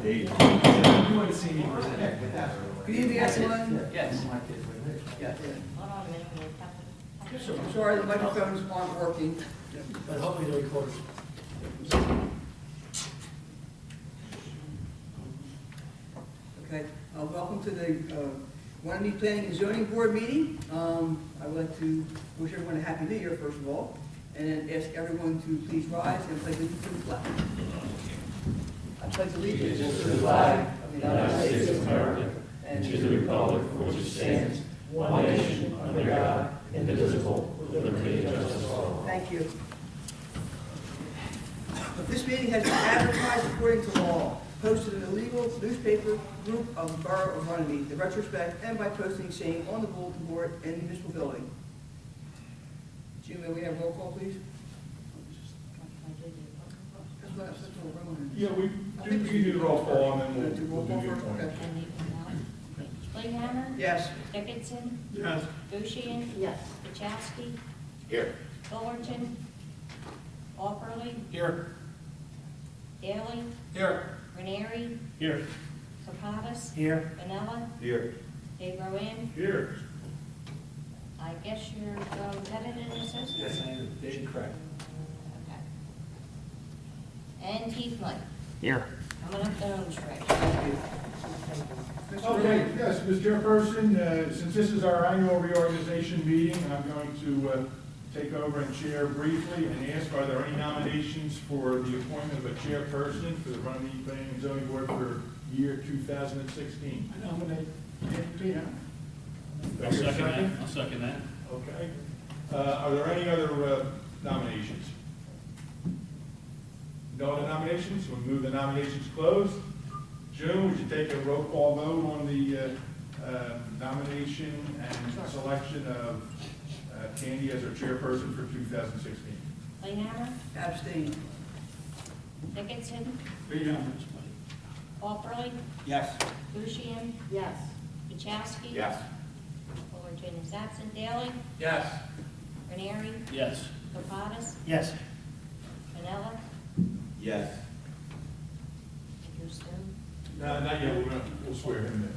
You want to see me present? Good evening, everyone. Yes. Yes. Hold on a minute, we'll have to- I'm sorry, the microphones aren't working. But hopefully they'll record. Okay, welcome to the Runnemede Planning and Zoning Board meeting. I would like to wish everyone a happy new year, first of all, and then ask everyone to please rise and pledge allegiance to the flag. I pledge allegiance to the flag of the United States of America and to the republic for which it stands, one nation, under God, indivisible, with liberty and justice for all. Thank you. This meeting has been advertised according to law, posted in a legal newspaper group of the Borough of Runnemede, in retrospect, and by posting same on the bulletin board in the municipal building. Jim, may we have roll call, please? Yeah, we do the roll call and then we'll Do roll do call the first, okay. appointment. And the Playhammer? Yes. Dickinson? Yes. Bushian? Yes. Kachowski? Here. Fullerton? Auberly? Here. Daley? Here. Ranieri? Here. Kapadas? Here. Vanilla? Here. Degro in? Here. I guess you're lieutenant in this? Yes, I am. Dave, correct. Okay. And Heath Mike? Here. Coming up the home stretch. Thank you. Mr. Okay, Renee. yes, Mr. Chairperson, since this is our annual reorganization meeting, I'm going to take over and chair briefly and ask, are there any nominations for the appointment of a chairperson for the Runnemede Planning and Zoning Board for year 2016? I nominate Dave Pena. I'll second I'll second that. Okay. Are there any other nominations? No other nominations? We'll move the nominations closed. June, would you take a roll call vote on the nomination and selection of Candy as our chairperson for 2016? Playhammer? Abstain. Dickinson? Auberly? Yes. Bushian? Yes. Kachowski? Yes. Fullerton is absent. Daley? Yes. Ranieri? Yes. Kapadas? Yes. Vanilla? Yes. You're still? No, not yet, we'll swear him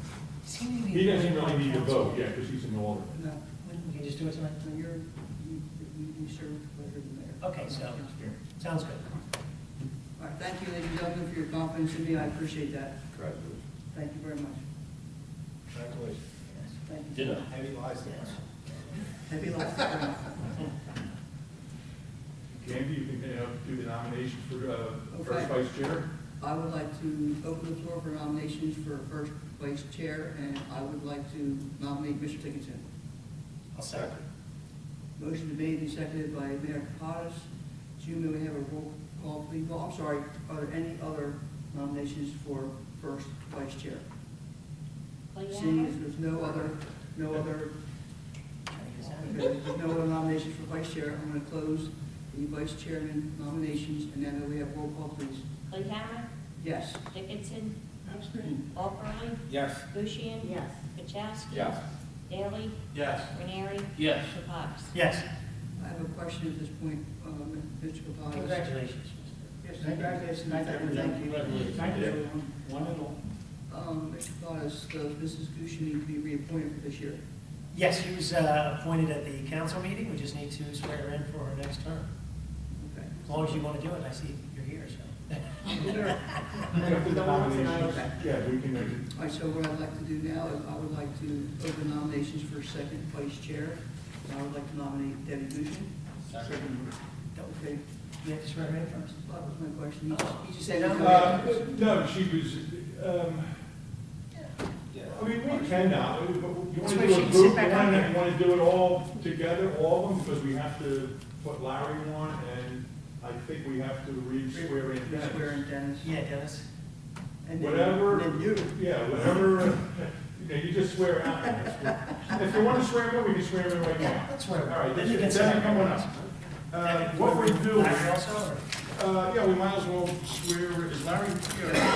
in. He doesn't really need to vote, yeah, because he's an alderman. No, We can just do it tonight? no, you serve better than mayor. Okay, so, sounds good. All right, thank you, ladies and gentlemen, for your confidence in me, I appreciate that. Congratulations. Thank you very much. Congratulations. Thank you. Ditto. Heavy lies Yes. Happy life. Candy, you can do the nomination for first Okay. vice chair? I would like to open the floor for nominations for first vice chair, and I would like to nominate Mr. Dickinson. I'll second. Motion to made and seconded by Mayor Kapadas. June, may we have a roll call, please? Well, I'm sorry, are there any other nominations for first vice chair? Seeing as Playhammer? there's no other, okay, there's no other nominations for vice chair, I'm going to close the vice chairman nominations, and then we have roll call, please. Playhammer? Yes. Dickinson? Abstain. Auberly? Yes. Bushian? Yes. Kachowski? Daley? Yes. Ranieri? Yes. Kapadas? Yes. I have a question at this point, Mr. Kapadas. Congratulations. Yes, congratulations. Thank you. Thank you, everyone. One and all. Mr. Kapadas, does Mrs. Gushi need to be reappointed for this year? Yes, she was appointed at the council meeting. We just need to swear her in for her next term. Okay. As long as you want to do it, I see you're here, so. If the nominations, yeah, we can make it. All right, so what I'd like to do now is I would like to open nominations for second vice chair. And I would like to nominate Debbie Gushi. Okay, You have to swear her in first. that was my question. You just said. No, she was, I mean, we can now, but you want That's to why do she a can group sit back one, on and you there. want to do it all together, all of them, because we have to put Larry on, and I think we have to re-swear in Dennis. Swear in Dennis. Yeah, Dennis. And then- Whatever. and then you. Yeah, whatever, you just swear out. If you want to swear him in, we can swear him in right now. Let's swear her in. All right, Then you this can is say- coming up. What we're doing, Larry also, or? yeah, we might as well swear, is Larry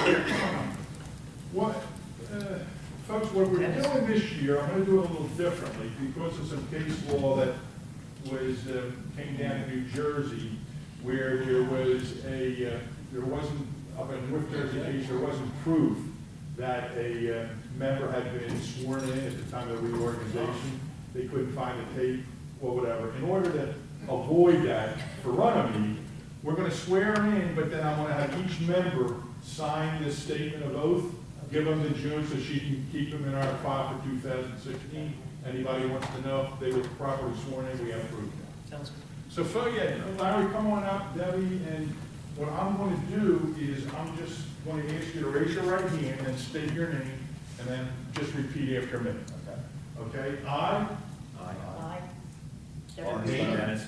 here? What, folks, what we're doing this year, I'm gonna do it a little differently, because of some case law that was, came down in New Jersey, where there was there wasn't up in North Jersey case, there wasn't proof that a member had been sworn in at the time of the reorganization. They couldn't find the tape or whatever. In order to avoid that for Runnemede, we're gonna swear them in, but then I'm gonna have each member sign this statement of oath, give them to June so she can keep them in our file for 2016. Anybody wants to know if they were properly sworn in, we have proof. Sounds good. So, yeah, Larry, come on up, Debbie, and what I'm going to do is I'm just going to ask you to raise your right hand and state your name, and then just repeat after me. Okay? I I, Dennis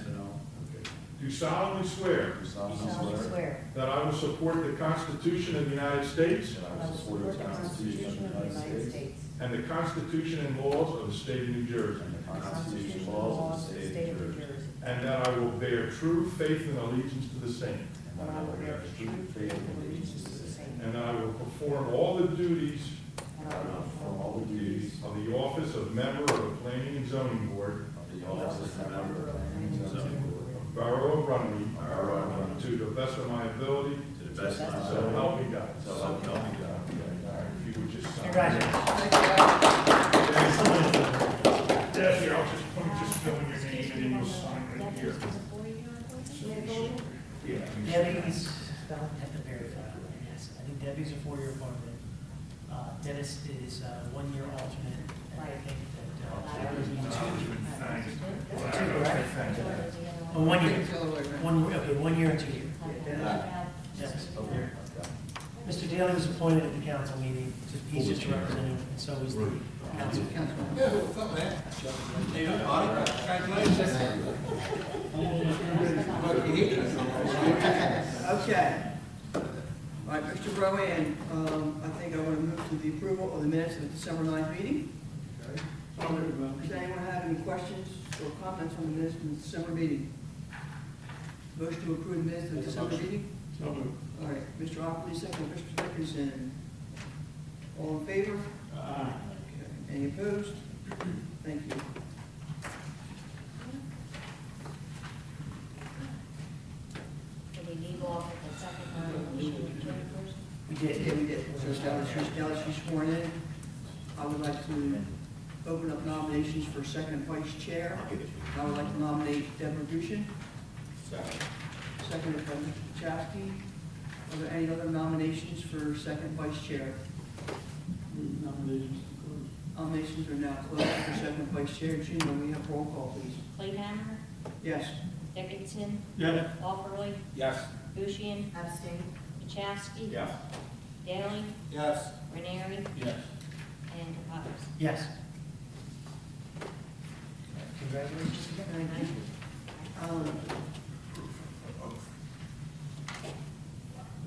do solemnly swear do solemnly swear that I will support the Constitution of the United States that I will support the Constitution of the United States and the Constitution and laws of the state of New Jersey, and the Constitution and laws of the state of New Jersey, and that I will bear true faith and allegiance to the same, and that I will bear true faith and allegiance to the same, and that I will perform all the duties and I will perform all the duties of the office of member of the Planning and Zoning Board of the office of member of the Planning and Zoning Board of Borough of Runnemede to the best of my ability, To the best of my so ability. help me God. So help me God. If you would just sign. Congratulations. Yeah, here, I'll just fill in your name and then you'll sign right here. Yeah. Debbie's, have to verify, yes, I think Debbie's a 4-year appointment. Dennis is a 1-year alternate, and I think that Larry's a 2-year. Two, right? Oh, 1 year. Okay, 1 year and 2 years. Yes. Mr. Daly was appointed at the council meeting, he's just representing, and so is the council. Okay. All right, Mr. Rowan, I think I want to move to the approval of the minutes of the December 9th meeting. Does anyone have any questions or comments on the minutes of the December meeting? Motion to approve the minutes of the December meeting? All right, Mr. Ockley, second, Mr. Dickinson. All in favor? Okay. Any opposed? Thank you. Did we leave off at the second nomination first? We did. Yeah, we did. So now that she's sworn in, I would like to open up nominations for second vice chair. I would like to nominate Deborah Duchin. Seconded by Mr. Chasky. Are there any other nominations for second vice chair? Nominations are now closed for second vice chair. Gina, we have roll call, please. Playhammer, Yes. Dickinson, Yeah. Offerly, Yes. Bushian. Abstain. Chastity. Yes. Daley, Yes. Ranieri, Yes. and Kappas. Yes. Congratulations again. Thank you.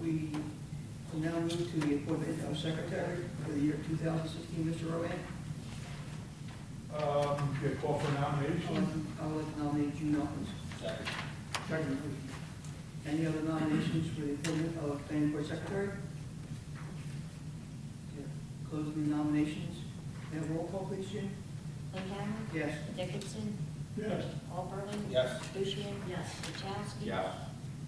We will now move to the appointment of secretary for the year 2016, Mr. Rowan. Get call for nomination. I would like to nominate June Elkins. Second. Any other nominations for the appointment of planning board secretary? Closing the nominations. May I have roll call, please, Jim? Playhammer, Yes. Dickinson, Yes. Offerly. Yes. Bushian. Yes. Chastity. Yes.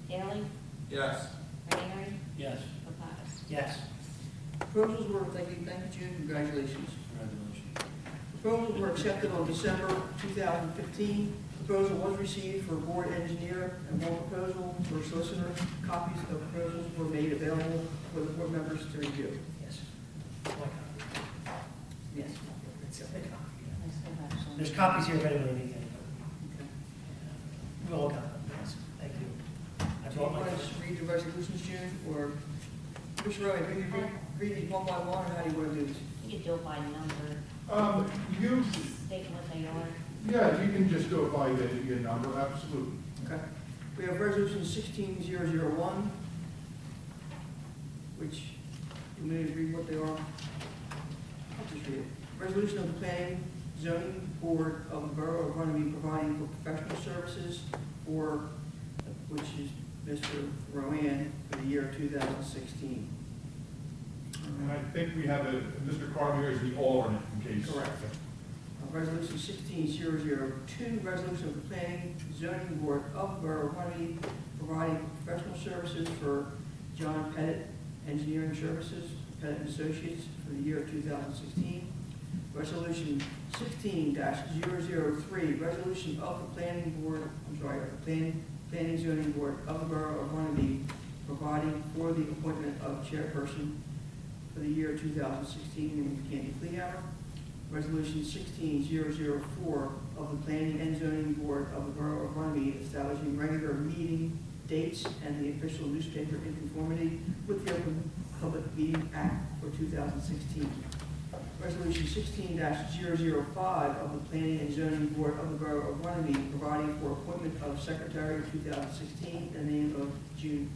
Daley, Yes. Ranieri, Yes. Kappas. Yes. Proposals were, thank you, Jim, congratulations. Proposals were accepted on December 2015. Proposal was received for board engineer and one proposal for solicitor. Copies of proposals were made available for the board members to review. Yes. Yes. There's copies here if anybody needs any. Okay. We'll all got them, yes, thank you. I Do you brought my. want to just read the resolutions, June, or, Mr. Rowan, do you read these one by one, or how do you want to do this? You could do it by number, You, state what they are. yeah, you can just go by the number, absolutely. Okay. We have resolution 16001, which, you may read what they are. I'll just read it. Resolution of the Planning Zoning Board of the Borough of Runnemede providing for professional services for, which is Mr. Rowan, for the year 2016. And I think we have Mr. Carmier is the alternate in case. Correct. Resolution 16002, resolution of the Planning Zoning Board of the Borough of Runnemede providing professional services for John Pettit Engineering Services, Pettit and Associates, for the year 2016. Resolution 16-003, resolution of the Planning Board, Planning Zoning Board of the Borough of Runnemede, providing for the appointment of chairperson for the year 2016, named Candy Fleehammer. Resolution 16-004 of the Planning and Zoning Board of the Borough of Runnemede, establishing regular meeting dates and the official newspaper in conformity with the Open Public Meeting Act for 2016. Resolution 16-005 of the Planning and Zoning Board of the Borough of Runnemede, providing for appointment of Secretary of 2016 in the name of June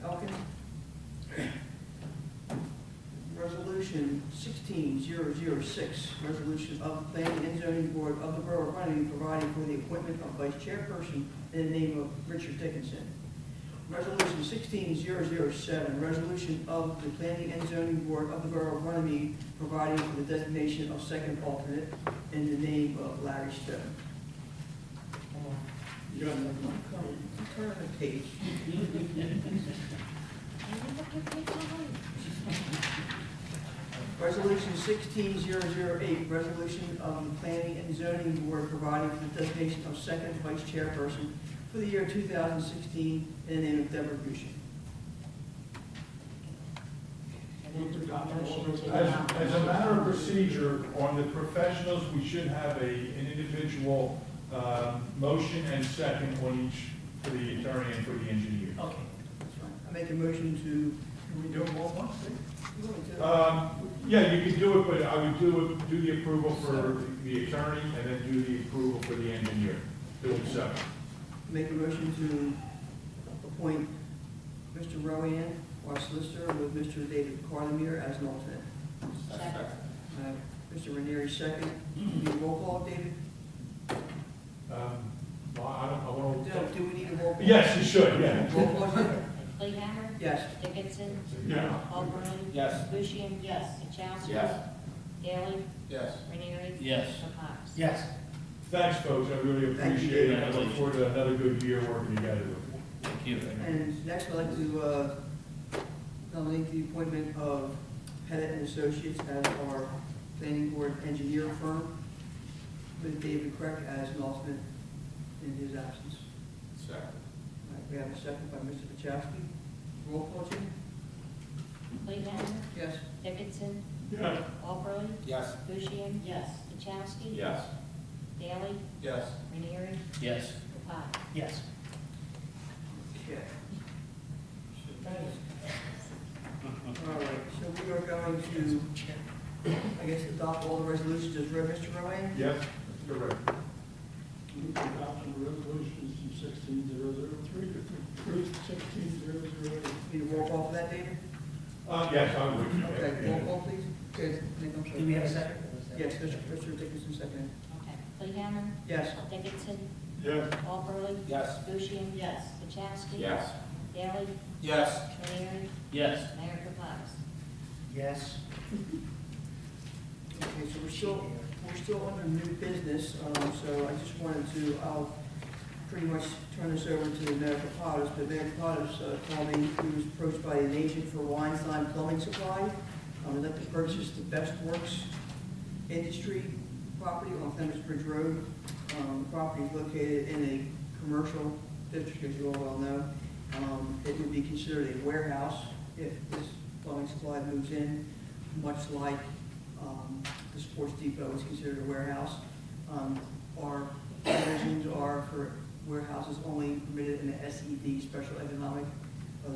Elkins. Resolution 16-006, resolution of the Planning and Zoning Board of the Borough of Runnemede, providing for the appointment of Vice Chairperson in the name of Richard Dickinson. Resolution 16-007, resolution of the Planning and Zoning Board of the Borough of Runnemede, providing for the designation of second alternate in the name of Larry Stone. You got another one? Turn the page. Resolution 16-008, resolution of the Planning and Zoning Board providing for the designation of second vice chairperson for the year 2016 in the name of Deborah Bushy. Move to adopt all those As a matter of procedure, on the professionals, we should have an individual motion and second on each, for the attorney and for the engineer. Okay. That's fine. I make a motion to, Can we do them all at once? you want me to? Yeah, you could do it, but I would do the approval for the attorney and then do the approval for the engineer. Do it separate. Make a motion to appoint Mr. Rowan, our solicitor, with Mr. David Carlemere as an alternate. Second. Mr. Ranieri, second. Need a roll call, David? Well, I want to. Do we need a roll call? Yes, you should, yeah. Roll call, Jim? Fleehammer. Yes. Dickinson. Yeah. O'Brien. Yes. Bushian. Yes. Chowski. Yes. Daley. Yes. Ranieri. Yes. Capaz. Yes. Thanks, folks, I really Thank you. appreciate it. I look forward to another good year working together. Thank you. And next, I'd like to nominate the appointment of Pettit and Associates as our planning board engineer firm, with David Craig as an alternate in his absence. Second. All right, we have a second by Mr. Pachowski. Roll call, Jim? Fleehammer. Yes. Dickinson. Yeah. O'Brien. Yes. Bushian. Yes. Chowski. Yes. Daley. Yes. Ranieri. Yes. Capaz. Yes. Okay. All right, so we are going to, I guess, adopt all the resolutions as read, Mr. Rowan? Yes, correct. Move to adopt the resolutions from 16-003 to 16-008. Need a roll call for that, David? Yes, I would. Okay, roll call, please. Okay, Nick, I'm sorry. Do we have a second? Yes, Mr. Dickinson, second. Okay. Fleehammer. Yes. Dickinson. Yes. O'Brien. Yes. Bushian. Yes. Chowski. Yes. Daley. Yes. Ranieri. Yes. Mayor Capaz. Yes. Okay, so we're still under new business, so I just wanted to, I'll pretty much turn this over to Mayor Kapadas, but Mayor Kapadas told me he was approached by an agent for Weinstein Plumbing Supply. I'd like to purchase the Best Works Industry property on Clements Bridge Road. The property is located in a commercial district, as you all well know. It would be considered a warehouse if this plumbing supply moves in, much like the Sports Depot is considered a warehouse. Our provisions are for warehouses only permitted in the SED, Special Economic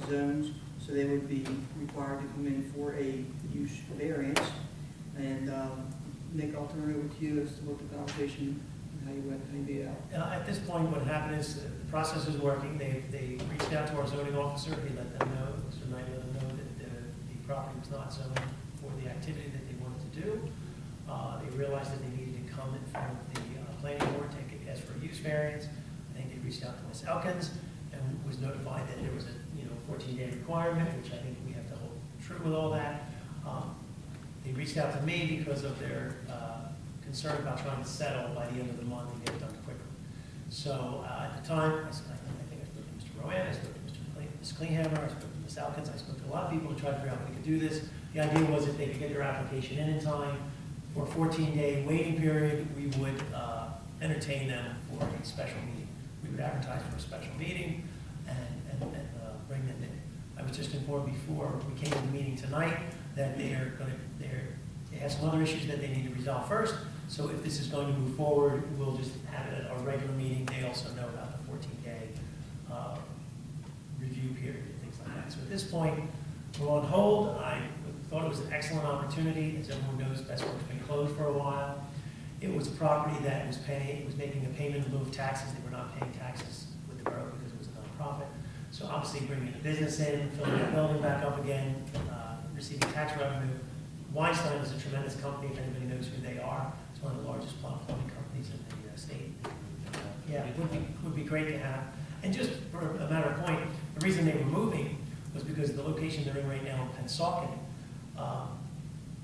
Zones, so they would be required to come in for a use variance. And Nick, I'll turn it over to you as to what the conversation, how you went, how you made it out. At this point, what happened is the process is working. They reached out to our zoning officer. He let them know, Mr. Knight let them know that the property was not zoned for the activity that they wanted to do. They realized that they needed to come in front of the planning board, ask for a use variance. I think they reached out to Ms. Elkins and was notified that there was a 14-day requirement, which I think we have to hold true with all that. They reached out to me because of their concern about trying to settle by the end of the month and get it done quicker. So at the time, I think I spoke to Mr. Rowan, I spoke to Mr. Ms. Klinghammer, I spoke to Ms. Alkins, I spoke to a lot of people to try to figure out how we could do this. The idea was if they could get their application in time, for a 14-day waiting period, we would entertain them for a special meeting. We would advertise for a special meeting and bring them in. I was just informed before we came to the meeting tonight that they have some other issues that they need to resolve first. So if this is going to move forward, we'll just have it at our regular meeting. They also know about the 14-day review period and things like that. So at this point, we're on hold. I thought it was an excellent opportunity. As everyone knows, Bestworks been closed for a while. It was a property that was making a payment in lieu of taxes. They were not paying taxes with the borough because it was a nonprofit. So obviously bringing the business in, filling the building back up again, receiving tax revenue. Weinstein is a tremendous company, if anybody knows who they are. It's one of the largest plumbing companies in the state. Yeah, it would be great to have. And just for a matter of point, the reason they were moving was because the location they're in right now in Pennsauken,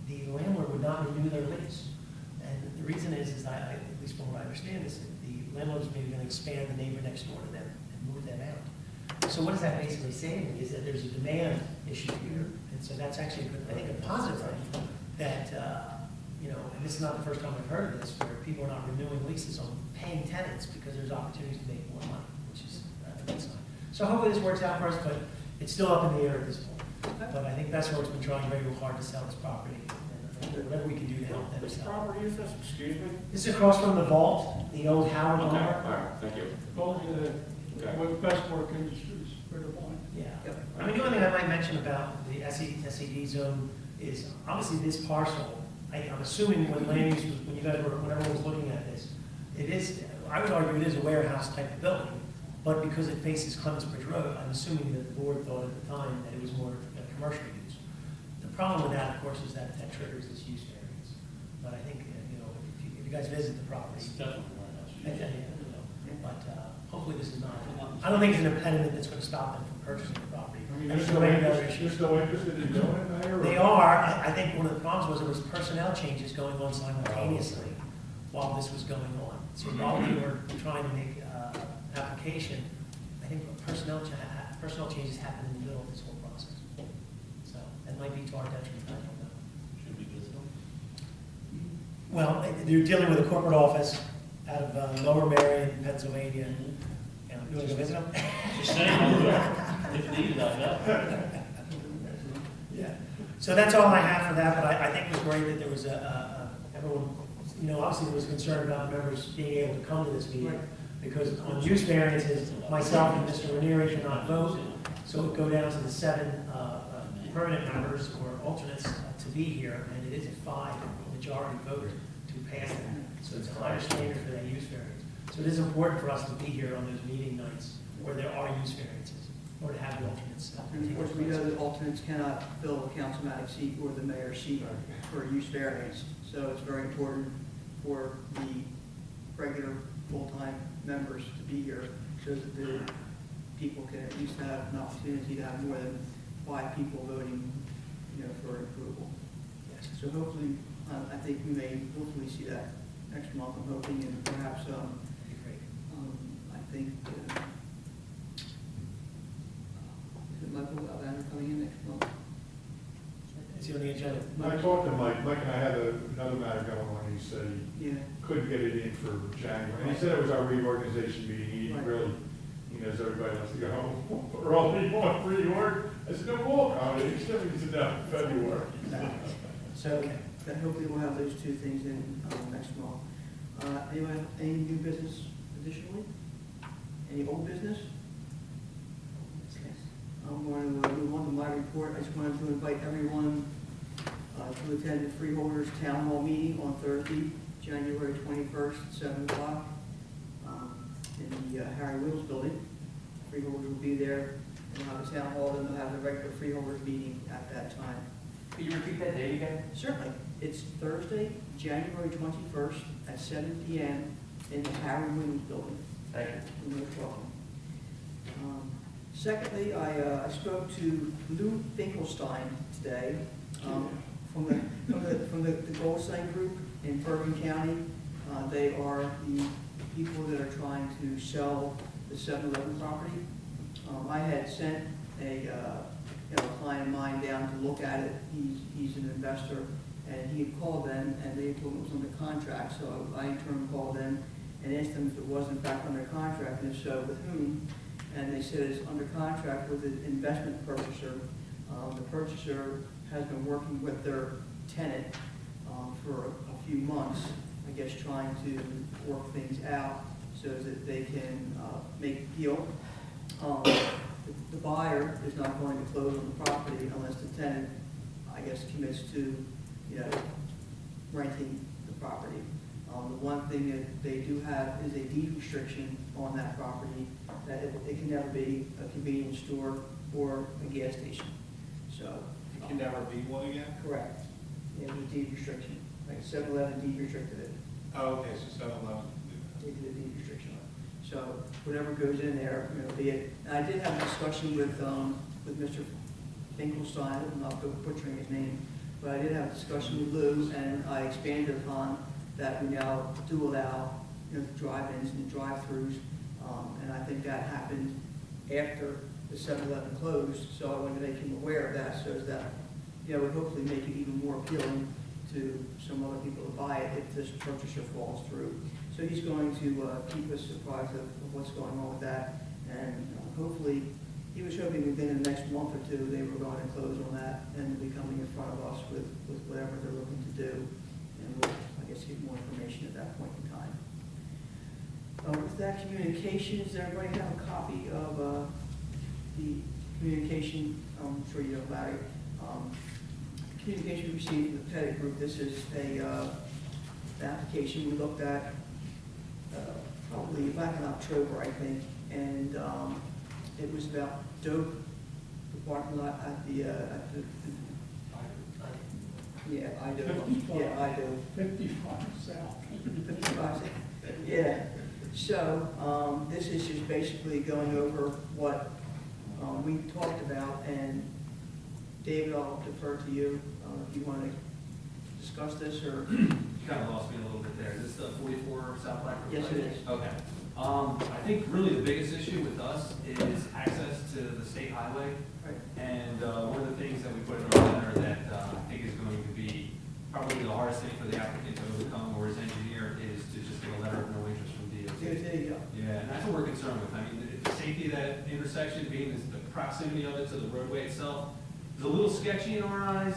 the landlord would not renew their lease. And the reason is at least from what I understand, is that the landlord's maybe going to expand the neighbor next door to them and move them out. So what is that basically saying is that there's a demand issue here. And so that's actually, I think, a positive thing that, and this is not the first time I've heard of this, where people are not renewing leases on paying tenants because there's opportunities to make more money, which is a good sign. So hopefully this works out for us, but it's still up in the air at this point. But I think Bestworks been trying very hard to sell this property, and whatever we can do to help them Which sell. property is this, excuse me? This is across from the vault, the old Howard Okay, all Lumber. right, thank you. Both of the, Okay. with Bestwork Industries, right upon. Yeah. Yep. I mean, the only thing I might mention about the SED zone is obviously this parcel, I'm assuming when land use was, when you guys were, when everyone was looking at this, it is, I would argue it is a warehouse type of building, but because it faces Clements Bridge Road, I'm assuming that the board thought at the time that it was more a commercial use. The problem with that, of course, is that that triggers this use variance. But I think, if you guys visit the property. It's definitely But hopefully this is not, I don't think it's an impediment that's going to stop them from purchasing the property. I mean, There's they're so many other still issues. interested in doing it, Mayor? or- They are, I think one of the problems was there was personnel changes going on simultaneously while this was going on. So while we were trying to make application, I think personnel changes happened in the middle of this whole process. So that might be to our detriment, I don't know. Should we visit them? Well, they're dealing with a corporate office out of Lower Marion, Pennsylvania. And you want to go visit them? Just saying, if needed, I know. Yeah. So that's all I have for that, but I think it was great that there was everyone, obviously there was concern about members being able to come to this meeting. Because on use variances, myself and Mr. Ranieri cannot vote, so it would go down to the 7 permanent members or alternates to be here, and it is a 5 majority vote to pass that. So it's a higher standard for that use variance. So it is important for us to be here on those meeting nights where there are use variances, or to have the alternates. And of course, we know that alternates cannot fill the councilmatic seat or the mayor's seat for use variance. So it's very important for the regular full-time members to be here so that the people can at least have an opportunity to have more than 5 people voting, for approval. Yes. So hopefully, I think we may hopefully see that next month, I'm hoping, and perhaps, That'd be great. I think, is it Michael Alvander coming in next month? Is he on the agenda? I talked to Mike, Mike and I had another matter going on, he said he Yeah. couldn't get it in for January. And he said it was our reorganization meeting, he Right. really, he knows everybody wants to go home early, you want reorg? I said, no, we'll accommodate, he said we can sit down in February. So, okay. Then hopefully we'll have those 2 things in next month. Anyone have any new business additionally? Any old business? I'm going to move on to my report. I just wanted to invite everyone to attend the Freeholders Town Hall meeting on Thursday, January 21st, at 7 o'clock in the Harry Wills building. Freeholders will be there. They'll have a town hall, then they'll have the regular Freeholders meeting at that time. Could you repeat that date again? Certainly. It's Thursday, January 21st at 7 p.m. in the Harry Williams building. Thank you. You're most welcome. Secondly, I spoke to Lou Finkelstein today from the Goldstein Group in Bergen County. They are the people that are trying to sell the 7-Eleven property. I had sent a client of mine down to look at it. He's an investor, and he had called them, and they told him it was under contract, so I in turn called them and asked them if it was in fact under contract, and if so, with whom. And they said it's under contract with an investment purchaser. The purchaser has been working with their tenant for a few months, I guess, trying to work things out so that they can make a deal. The buyer is not going to close on the property unless the tenant, I guess, commits to, renting the property. The one thing that they do have is a deed restriction on that property, that it can never be a convenience store or a gas station. So. It can never be one again? Correct. It was a deed restriction, like 7-Eleven deed restricted it. Oh, okay, so 7-Eleven. They did a deed restriction on it. So whatever goes in there, be it. And I did have a discussion with Mr. Finkelstein, I'm not butchering his name, but I did have a discussion with Lou, and I expanded upon that we now do allow, the drive-ins and the drive-throughs, and I think that happened after the 7-Eleven closed, so I wanted to make him aware of that, so that, would hopefully make it even more appealing to some other people to buy it if this purchaser falls through. So he's going to keep us apprised of what's going on with that, and hopefully, he was hoping within the next month or two, they were going to close on that and be coming in front of us with whatever they're looking to do, and we'll, I guess, get more information at that point in time. With that, communications, does everybody have a copy of the communication? I'm sure you know, Larry. Communication received from the Pettit Group. This is an application we looked at probably back in October, I think, and it was about dope, the parking lot at the yeah, I do. 55. Yeah, I do. 55 south. 55. Yeah. So this is just basically going over what we talked about, and David, I'll defer to you if you want to discuss this, or. You kind of lost me a little bit there. Is this the 44 South Black River? Yes, it is. Okay. I think really the biggest issue with us is access to the state highway. Right. And one of the things that we put in our letter that I think is going to be probably the hardest thing for the applicant to overcome or his engineer is to just get a letter of no interest from DOT. There you go. Yeah, and that's what we're concerned with. I mean, the safety of that intersection, being the proximity of it to the roadway itself, is a little sketchy in our eyes,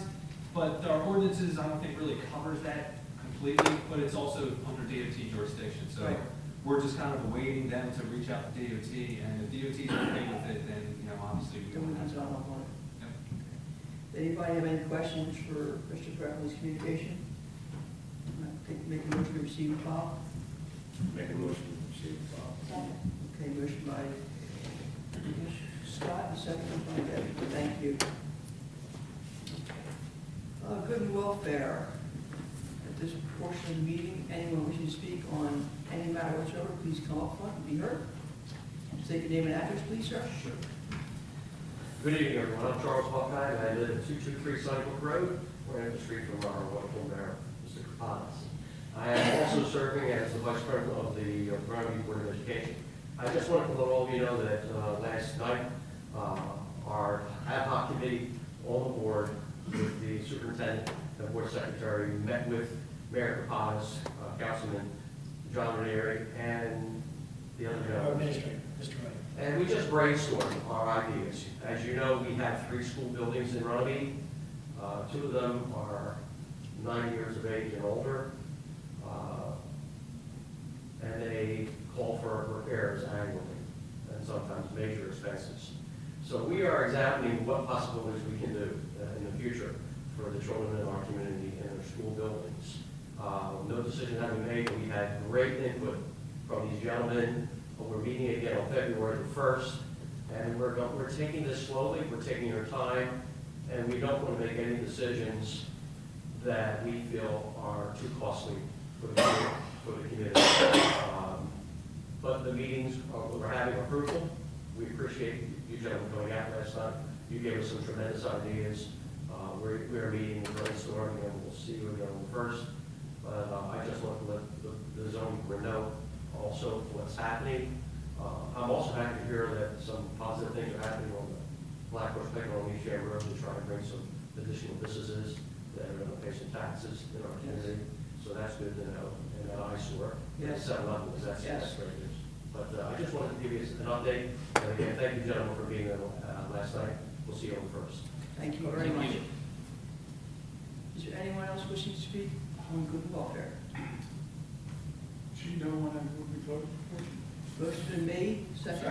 but our ordinances, I don't think really covers that completely, but it's also under DOT jurisdiction. So Right. we're just kind of awaiting them to reach out to DOT, and if DOT is okay with it, then, obviously we Then we don't can have sign to. off on it. Yep. Anybody have any questions for Mr. Bradley's communication? Make a motion to receive and file. Make a motion to receive and file. Second. Okay, motion by Scott, and second by Debbie. Thank you. Good and welfare. At this portion of the meeting, anyone wishing to speak on any matter whatsoever, please come up front and be heard. State your name and address, please, sir. Sure. Good evening, everyone. I'm Charles Buckeye, and I live at 223 Cyclic Road, right up the street from our wonderful mayor, Mr. Kapadas. I am also serving as the vice president of the Runnemede Board of Education. I just wanted to let all of you know that last night, our ad hoc committee on the board with the superintendent and board secretary met with Mayor Kapadas, Councilman John Ranieri, and the other gentleman. Administrator, Mr. Wright. And we just brainstormed our ideas. As you know, we have 3 school buildings in Runnemede. 2 of them are 9 years of age and older. And they call for repairs annually, and sometimes major expenses. So we are examining what possibilities we can do in the future for the children in our community and their school buildings. No decision has been made, but we had great input from these gentlemen. We're meeting again on February the 1st, and we're taking this slowly, we're taking our time, and we don't want to make any decisions that we feel are too costly for the community. But the meetings, we're having are fruitful. We appreciate you gentlemen coming out last night. You gave us some tremendous ideas. We're meeting, we're brainstorming, and we'll see you again on the 1st. But I just want to let the zoning board know also what's happening. I'm also happy to hear that some positive things are happening on the Black Horse Pike on East Share Road to try to bring some additional businesses that are gonna pay some taxes in our community. So that's good to know, and that eyesore. Yes. 7-Eleven, because that's Yes. great news. But I just wanted to give you an update, and again, thank you gentlemen for being there last night. We'll see you on the 1st. Thank you very much. Is there anyone else wishing to speak on good welfare? Do you know when I will be closed? Motion been made, second.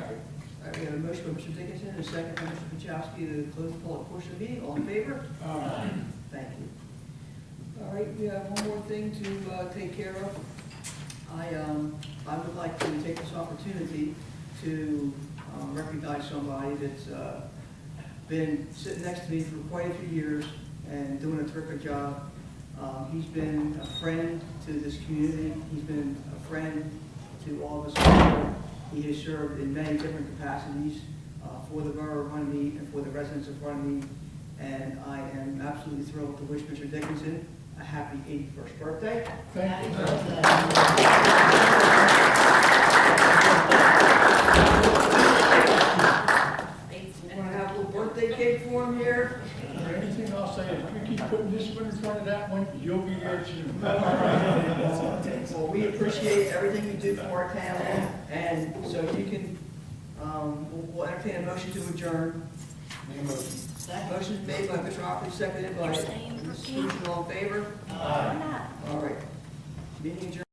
All right, we have a motion by Mr. Dickinson and a second by Mr. Pachowski to close the public portion of the meeting. All in favor? Thank you. All right, we have one more thing to take care of. I would like to take this opportunity to recognize somebody that's been sitting next to me for quite a few years and doing a terrific job. He's been a friend to this community. He's been a friend to all of us. He has served in many different capacities for the borough of Runnemede and for the residents of Runnemede. And I am absolutely thrilled to wish Mr. Dickinson a happy 81st birthday. Happy birthday. I'm gonna have a little birthday cake for him here. Anything I'll say, if we keep putting this one in front of that one, you'll be there too. Well, we appreciate everything you do for our town, and so you can, we'll entertain a motion to adjourn. Motion made by Mr. Hopper, seconded by Mrs. Fusion, all in favor? All right. Meeting adjourned.